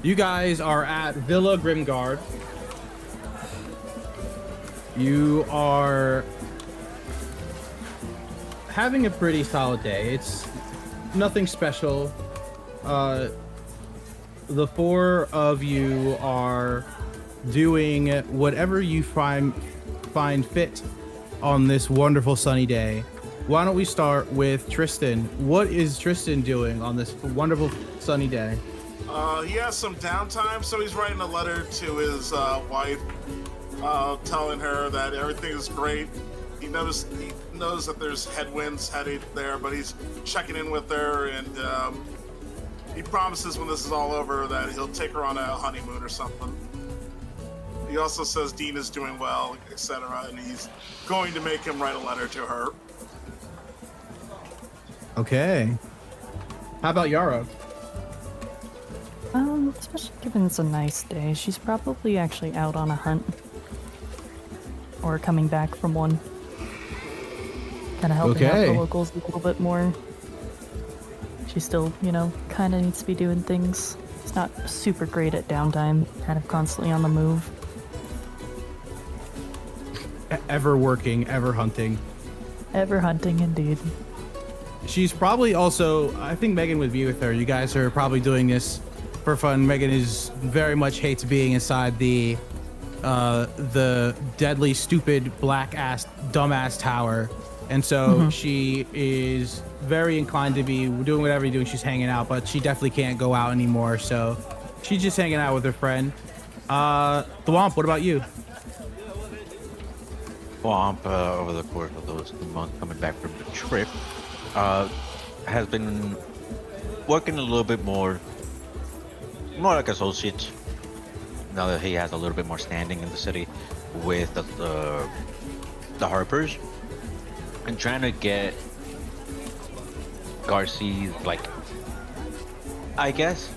You guys are at Villa Grimguard. You are having a pretty solid day. It's nothing special. The four of you are doing whatever you find fit on this wonderful sunny day. Why don't we start with Tristan? What is Tristan doing on this wonderful sunny day? He has some downtime, so he's writing a letter to his wife, telling her that everything is great. He knows that there's headwinds headed there, but he's checking in with her, and he promises when this is all over that he'll take her on a honeymoon or something. He also says Dean is doing well, etc., and he's going to make him write a letter to her. Okay. How about Yarao? Especially given it's a nice day, she's probably actually out on a hunt. Or coming back from one. Kind of helping out the locals a little bit more. She still, kind of needs to be doing things. It's not super great at downtime, kind of constantly on the move. Ever working, ever hunting. Ever hunting, indeed. She's probably also, I think Megan would be with her. You guys are probably doing this for fun. Megan is very much hates being inside the deadly, stupid, black-ass, dumbass tower. And so she is very inclined to be doing whatever you're doing. She's hanging out, but she definitely can't go out anymore. So she's just hanging out with her friend. Thwamp, what about you? Thwamp, over the course of those 2 months coming back from the trip, has been working a little bit more like associate, now that he has a little bit more standing in the city with the Harpers, and trying to get Garcy, I guess,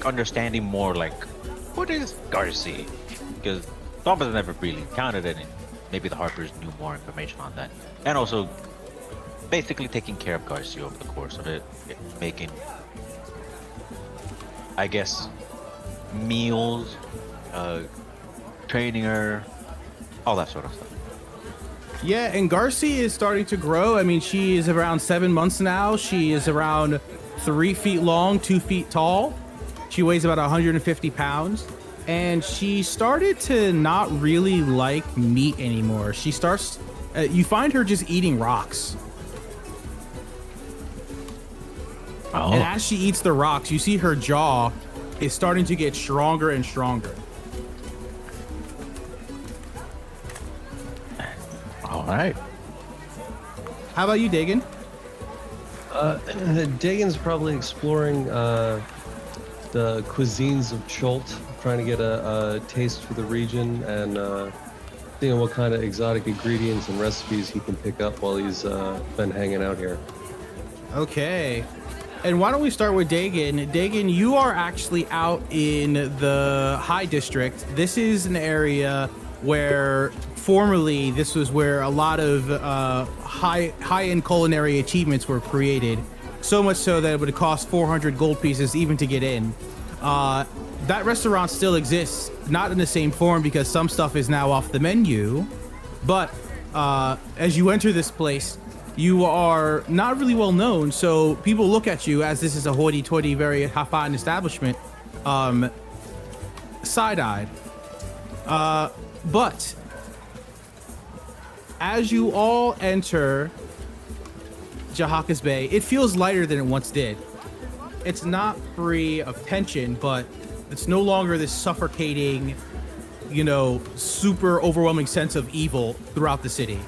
understanding more, what is Garcy? Because Thwamp has never really encountered it, and maybe the Harpers knew more information on that. And also, basically taking care of Garcy over the course of it, making, I guess, meals, training her, all that sort of stuff. Yeah, and Garcy is starting to grow. I mean, she is around 7 months now. She is around 3 feet long, 2 feet tall. She weighs about 150 pounds. And she started to not really like meat anymore. She starts, you find her just eating rocks. Oh. And as she eats the rocks, you see her jaw is starting to get stronger and stronger. All right. How about you, Diggan? Diggan's probably exploring the cuisines of Chult, trying to get a taste for the region and seeing what kind of exotic ingredients and recipes he can pick up while he's been hanging out here. Okay. And why don't we start with Diggan? Diggan, you are actually out in the High District. This is an area where formerly this was where a lot of high-end culinary achievements were created. So much so that it would cost 400 gold pieces even to get in. That restaurant still exists, not in the same form because some stuff is now off the menu. But as you enter this place, you are not really well known, so people look at you as this is a hoity-toity, very fine establishment, side-eyed. But as you all enter Jahaka Bay, it feels lighter than it once did. It's not free of tension, but it's no longer this suffocating, super overwhelming sense of evil throughout the city.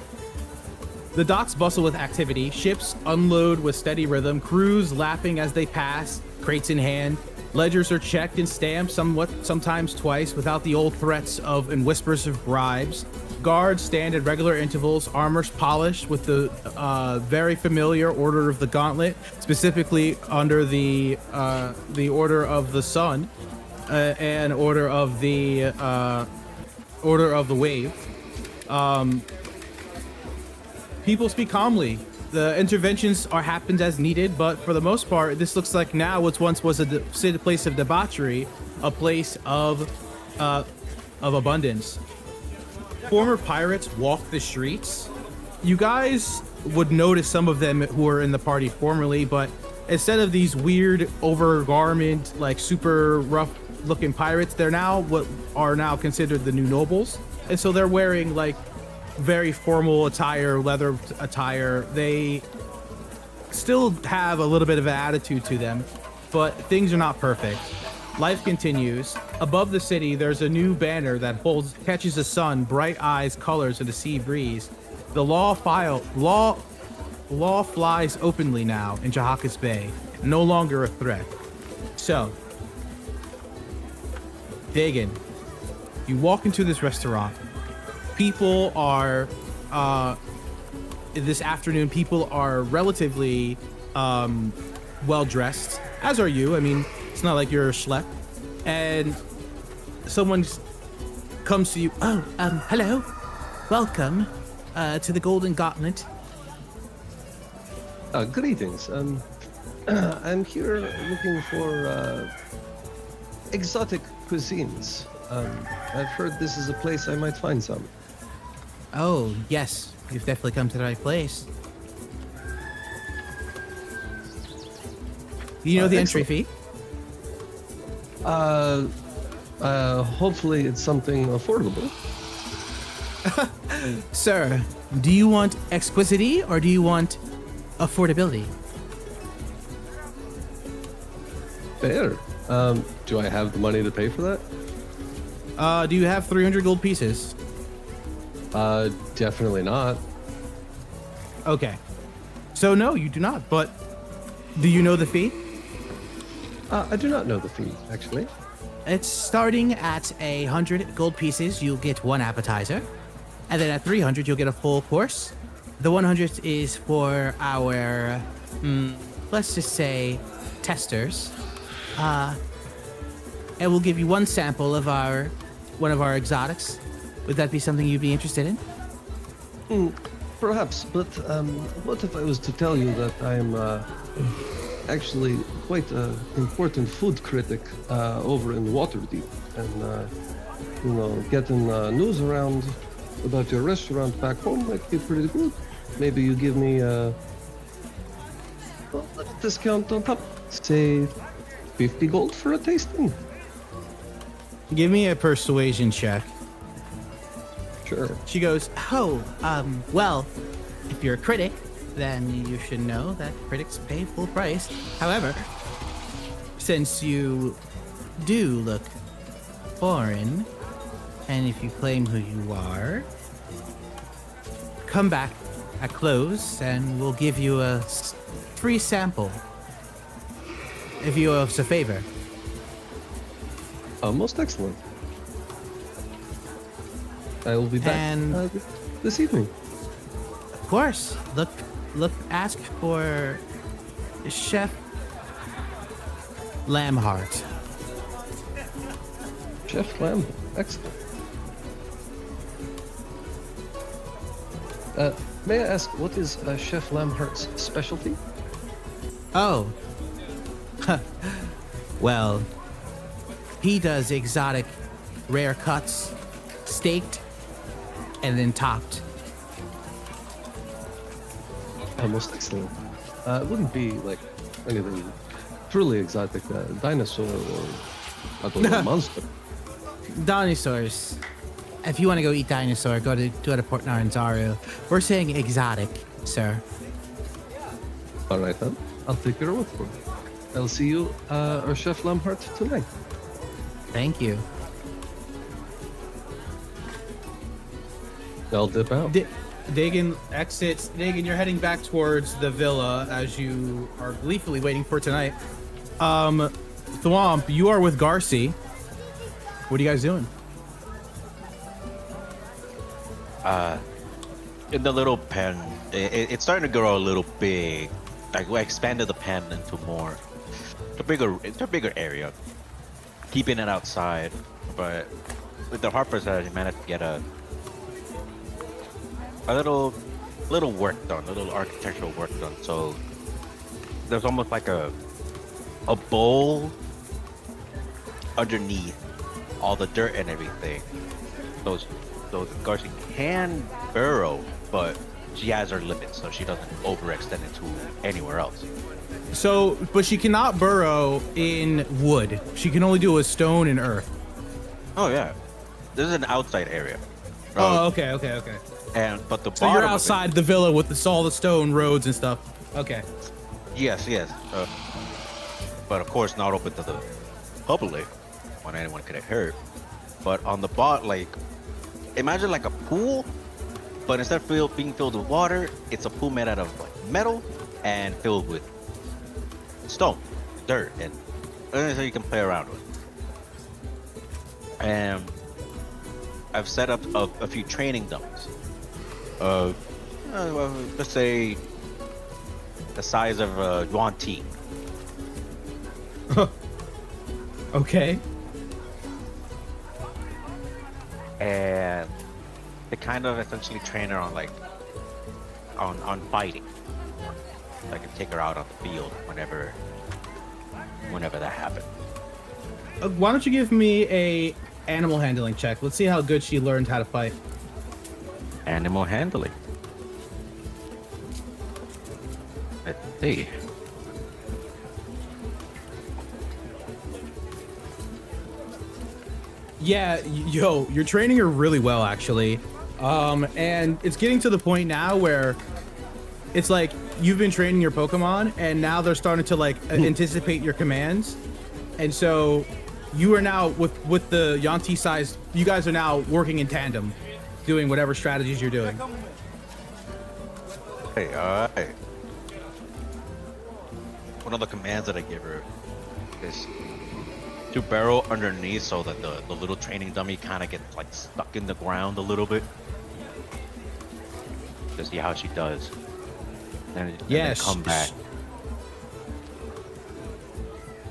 The docks bustle with activity. Ships unload with steady rhythm. Crews lapping as they pass, crates in hand. Ledgers are checked and stamped sometimes twice without the old threats and whispers of bribes. Guards stand at regular intervals, armors polished with the very familiar Order of the Gauntlet, specifically under the Order of the Sun and Order of the Wave. People speak calmly. The interventions are happened as needed, but for the most part, this looks like now what once was a place of debauchery, a place of abundance. Former pirates walk the streets. You guys would notice some of them who were in the party formerly, but instead of these weird overgarment, like super rough looking pirates, they're now what are now considered the new nobles. And so they're wearing like very formal attire, leather attire. They still have a little bit of an attitude to them, but things are not perfect. Life continues. Above the city, there's a new banner that catches the sun, bright eyes, colors, and the sea breeze. The law flies openly now in Jahaka Bay, no longer a threat. So, Diggan, you walk into this restaurant. People are, this afternoon, people are relatively well dressed, as are you. I mean, it's not like you're a schlep. And someone comes to you. Oh, hello. Welcome to the Golden Gauntlet. Greetings. I'm here looking for exotic cuisines. I've heard this is a place I might find some. Oh, yes. You've definitely come to the right place. You know the entry fee? Hopefully it's something affordable. Sir, do you want exquisity or do you want affordability? Fair. Do I have the money to pay for that? Do you have 300 gold pieces? Definitely not. Okay. So no, you do not, but do you know the fee? I do not know the fee, actually. It's starting at 100 gold pieces, you'll get one appetizer. And then at 300, you'll get a full course. The 100 is for our, let's just say, testers. And we'll give you one sample of one of our exotics. Would that be something you'd be interested in? Perhaps, but what if I was to tell you that I'm actually quite an important food critic over in Waterdeep, and getting news around about your restaurant back home might be pretty good. Maybe you give me a discount on top, say 50 gold for a tasting. Give me a persuasion check. Sure. She goes, well, if you're a critic, then you should know that critics pay full price. However, since you do look foreign, and if you claim who you are, come back at close and we'll give you a free sample if you owe us a favor. Most excellent. I will be back this evening. Of course. Ask for Chef Lambheart. Chef Lamb, excellent. May I ask, what is Chef Lambhart's specialty? Oh. Well, he does exotic rare cuts, staked, and then topped. Most excellent. It wouldn't be like anything truly exotic, dinosaur or I don't know, monster. Dinosaurs. If you want to go eat dinosaur, go to Port Naranzaru. We're saying exotic, sir. All right then, I'll take your word for it. I'll see you, or Chef Lambhart, tonight. Thank you. I'll dip out. Diggan exits. Diggan, you're heading back towards the villa as you are gleefully waiting for tonight. Thwamp, you are with Garcy. What are you guys doing? In the little pen, it's starting to grow a little big. Like we expanded the pen into a bigger area, keeping it outside. But with the Harpers, I managed to get a little little work done, a little architectural work done. So there's almost like a bowl underneath all the dirt and everything. Those Garcy can burrow, but she has her limits, so she doesn't overextend into anywhere else. So, but she cannot burrow in wood. She can only do with stone and earth. Oh yeah, this is an outside area. Oh, okay. But the So bottom you're of it- outside the villa with all the stone roads and stuff. Okay. Yes. But of course, not open to the public when anyone could get hurt. But on the bot, like, imagine like a pool, but instead of being filled with water, it's a pool made out of like metal and filled with stone, dirt, and so you can play around with. And I've set up a few training dummies. Well, let's say the size of a yuan tea. Okay. And they kind of essentially train her on like on fighting. So I can take her out on the field whenever that happens. Why don't you give me a animal handling check? Let's see how good she learned how to fight. Animal handling. Let's see. Yeah, yo, you're training her really well, actually. And it's getting to the point now where it's like you've been training your Pokemon, and now they're starting to like anticipate your commands. And so you are now with the Yanti size. You guys are now working in tandem, doing whatever strategies you're doing. Hey, alright. One of the commands that I give her is to burrow underneath so that the little training dummy kind of gets like stuck in the ground a little bit. To see how she does. And then come back.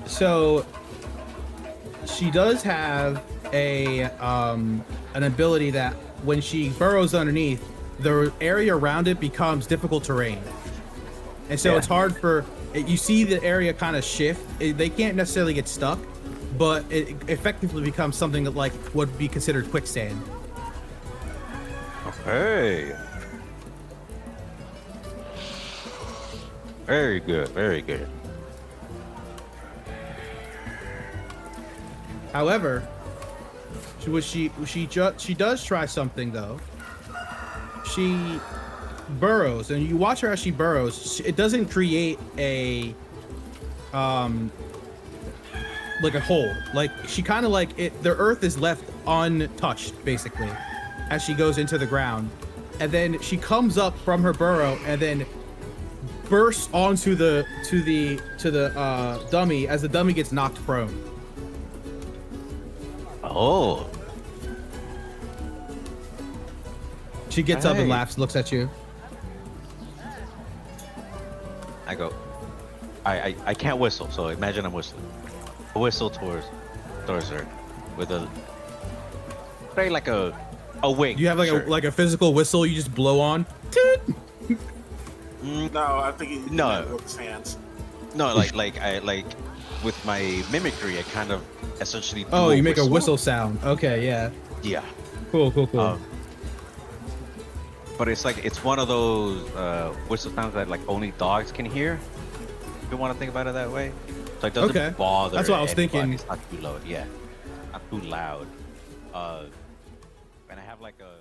So she does have a an ability that when she burrows underneath, the area around it becomes difficult terrain, and so it's hard for you see the area kind of shift. They can't necessarily get stuck, but it effectively becomes something that like would be considered quicksand. Okay. Very good, very good. However, she does try something though. She burrows, and you watch her as she burrows. It doesn't create a like a hole. Like she kind of like it. The earth is left untouched basically as she goes into the ground, and then she comes up from her burrow and then bursts onto the dummy as the dummy gets knocked prone. Oh. She gets up and laughs, looks at you. I go. I can't whistle, so imagine I'm whistling. I whistle towards her with a very like a wing. You have like a physical whistle you just blow on. Toot! No, I think he No. with his hands. No, like with my mimicry, I kind of essentially. Do Oh, you make a whistle sound. Okay, yeah. Yeah. Cool. But it's like it's one of those whistle sounds that like only dogs can hear. If you want to think about it that way, so it doesn't bother. That's what I was anybody. thinking. It's not too loud. Yeah, not too loud. And I have like a